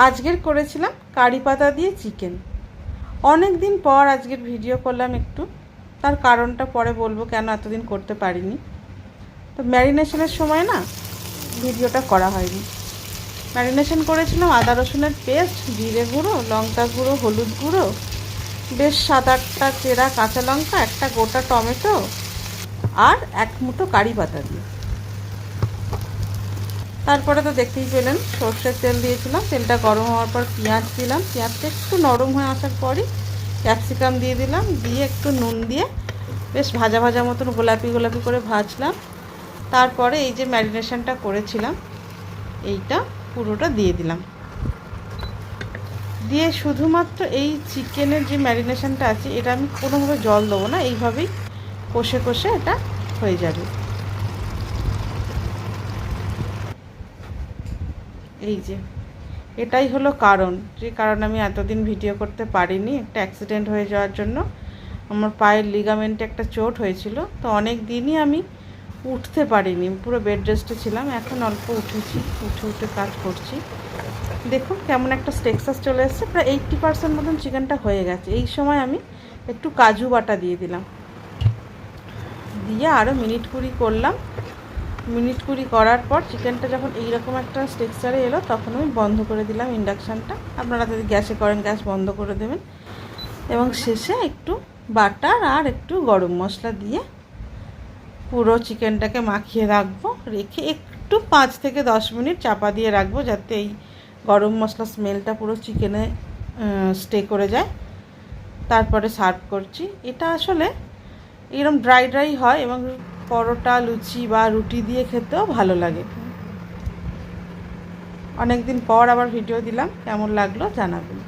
আজকের করেছিলাম কারি পাতা দিয়ে চিকেন। অনেক দিন পর আজকের ভিডিও করলাম একটু, তার কারণটা পরে বলবো কেন এতদিন করতে পারিনি। তো ম্যারিনেশনের সময় না ভিডিওটা করা হয়নি। ম্যারিনেশন করেছিলাম আদা রসুনের পেস্ট, জিরে গুঁড়ো, লঙ্কা গুঁড়ো, হলুদ গুঁড়ো, বেশ 7-8টা চেরা কাঁচা লঙ্কা, একটা গোটা টমেটো আর এক মুঠো কারি পাতা দিয়ে। তারপরে তো দেখতেই পেলেন সর্ষের তেল দিয়েছিলাম। তেলটা গরম হওয়ার পর পেঁয়াজ দিলাম। পেঁয়াজটা একটু নরম হয়ে আসার পরই ক্যাপসিকাম দিয়ে দিলাম। দিয়ে একটু নুন দিয়ে বেশ ভাজা ভাজা মতন গোলাপি গোলাপি করে ভাজলাম। তারপরে এই যে ম্যারিনেশনটা করেছিলাম এইটা পুরোটা দিয়ে দিলাম। দিয়ে শুধুমাত্র এই চিকেনের যে ম্যারিনেশনটা আছে এটা আমি কোনোভাবে জল দেবো না, এইভাবেই কষে কষে এটা হয়ে যাবে। এই যে এটাই হলো কারণ, যে কারণে আমি এতদিন ভিডিও করতে পারিনি। একটা অ্যাক্সিডেন্ট হয়ে যাওয়ার জন্য আমার পায়ের লিগামেন্টে একটা চোট হয়েছিল। তো অনেক দিনই আমি উঠতে পারিনি, পুরো বেড রেস্টে ছিলাম। এখন অল্প উঠেছি, উঠে উঠে কাজ করছি। দেখুন কেমন একটা টেক্সচার চলে এসেছে। প্রায় 80% মতন চিকেনটা হয়ে গেছে। এই সময় আমি একটু কাজু বাটা দিয়ে দিলাম, দিয়ে আরও মিনিট 20 করলাম। মিনিট 20 করার পর চিকেনটা যখন এইরকম একটা টেক্সচারে এলো তখন আমি বন্ধ করে দিলাম ইন্ডাকশানটা। আপনারা যদি গ্যাসে করেন গ্যাস বন্ধ করে দেবেন। এবং শেষে একটু বাটার আর একটু গরম মশলা দিয়ে পুরো চিকেনটাকে মাখিয়ে রাখবো। রেখে একটু 5 থেকে 10 মিনিট চাপা দিয়ে রাখবো, যাতে এই গরম মশলা স্মেলটা পুরো চিকেনে স্টে করে যায়। তারপরে সার্ভ করছি। এটা আসলে এরকম ড্রাই ড্রাই হয় এবং পরোটা, লুচি বা রুটি দিয়ে খেতেও ভালো লাগে। অনেক দিন পর আবার ভিডিও দিলাম, কেমন লাগলো জানাবেন।